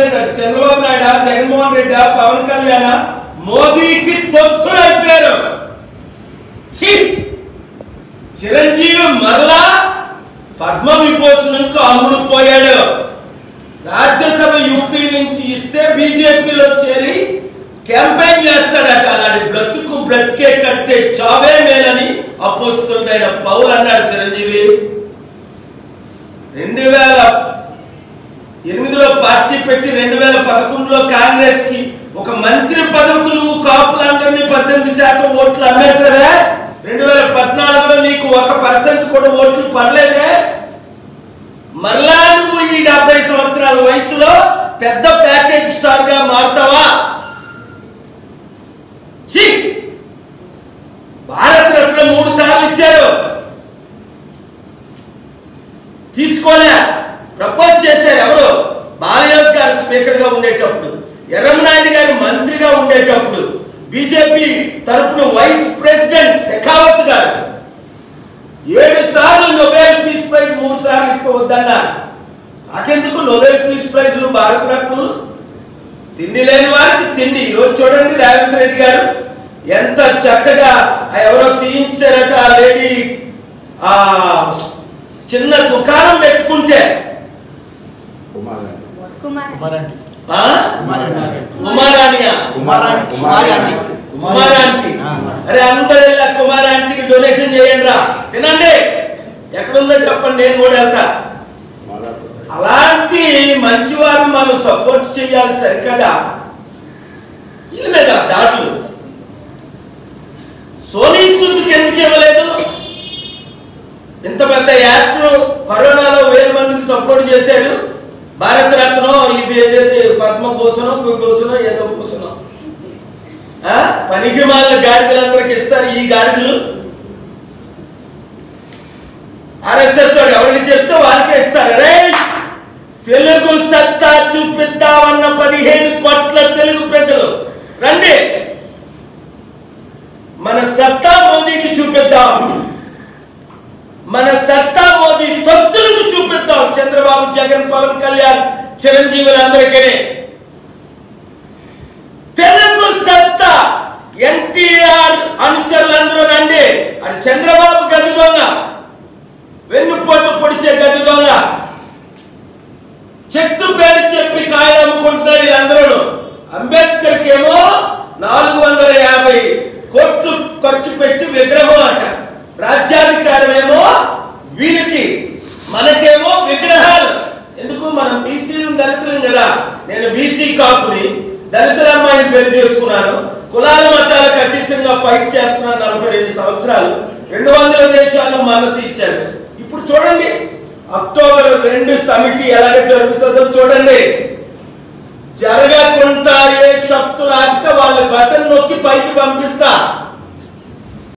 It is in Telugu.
లేదు. అది చంద్రబాబు నాయుడు, జగన్మోహన్ రెడ్డి, పవన్ కళ్యాణ్, మోదీకి తొత్తులైపోయారు. చిరంజీవి మరలా పద్మ విభూషణకు అమ్ముడు పోయాడు. రాజ్యసభ యూపీ నుంచి ఇస్తే బీజేపీలో చేరి క్యాంపెయిన్ చేస్తాడట. అలాంటి బ్రతుకు బ్రతికే కంటే చావే మేలని అపోస్తుండైన పౌల్ అన్నాడు చిరంజీవి. 2008లో పార్టీ పెట్టి 2011లో కాంగ్రెస్ కి ఒక మంత్రి పదవికి నువ్వు కాపులందరినీ 18% ఓట్లు అమ్మేశారే. 2014లో నీకు 1% కూడా ఓట్లు పడలేదే. మరలా నువ్వు ఈ 70 సంవత్సరాల వయసులో పెద్ద ప్యాకేజ్ స్టార్ గా మారుతావా? భారత రత్న 3 సార్లు ఇచ్చారు, తీసుకోలే. ప్రపోజ్ చేశారు ఎవరు? బాలయోగ్ గారు స్పీకర్ గా ఉండేటప్పుడు, ఎర్రమనాయుడు గారు మంత్రిగా ఉండేటప్పుడు, బీజేపీ తరఫున వైస్ ప్రెసిడెంట్ షెకావత్ గారు 7 సార్లు నోబెల్ పీస్ ప్రైజ్ 3 సార్లు ఇస్తూ వద్దన్నారు. నాకెందుకు నోబెల్ పీస్ ప్రైజ్లు, భారత రత్నలు? తిండి లేని వారికి తిండి. ఈరోజు చూడండి రేవంత్ రెడ్డి గారు ఎంత చక్కగా ఎవరో తీయించారట. ఆ లేడీ ఆ చిన్న దుకాణం పెట్టుకుంటే కుమారాంటీ, అరే అందరూ కుమారాంటీకి డొనేషన్ చేయండి రా, తినండి, ఎక్కడుందో చెప్పండి, నేను కూడా వెళ్తా. అలాంటి మంచి వారిని మనం సపోర్ట్ చేయాలి సరికదా. వీళ్ళ మీద దాడులు. సోనీ సూద్కి ఎందుకు ఇవ్వలేదు? ఇంత పెద్ద యాక్టర్ కరోనాలో 1000 మందికి సపోర్ట్ చేశాడు. భారత రత్నం ఇది ఏదైతే పద్మభూషణం విభూషణం ఏదో భూషణం పనికి మాలిన గాడిదలందరికి ఇస్తారు. ఈ గాడిదలు ఆర్ఎస్ఎస్ వాడు ఎవరికి చెప్తే వాళ్ళకే ఇస్తారు. రే తెలుగు సత్తా చూపిద్దామన్న 15 కోట్ల తెలుగు ప్రజలు రండి, మన సత్తా మోదీకి చూపిద్దాం, మన సత్తా మోదీ తొత్తులకు చూపిద్దాం. చంద్రబాబు, జగన్, పవన్ కళ్యాణ్, చిరంజీవులందరికీ తెలుగు సత్తా. ఎన్టీఆర్ అనుచరులందరూ రండి. అది చంద్రబాబు గది దొంగ, వెన్నుపోటు పొడిచే గది దొంగ, చెట్టు పేరు చెప్పి కాయలు అమ్ముకుంటున్నారు వీళ్ళందరూ. అంబేద్కర్కి ఏమో 450 కోట్లు ఖర్చు పెట్టి విగ్రహం అంట. రాజ్యాధికారం ఏమో వీరికి, మనకేమో విగ్రహాలు. ఎందుకు? మనం బీసీలు దళితులం కదా. నేను బీసీ కాపుని, దళితుల అమ్మాయిని పెళ్లి చేసుకున్నాను. కులాల మతాలకు అతీతంగా ఫైట్ చేస్తున్నాను 42 సంవత్సరాలు. 200 దేశాల్లో మద్దతు ఇచ్చాను. ఇప్పుడు చూడండి అక్టోబర్ 2 సమిటి ఎలాగ జరుగుతుందో చూడండి. జరగకుండా ఏ శక్తులు ఆపితే వాళ్ళ బటన్ నొక్కి పైకి పంపిస్తా.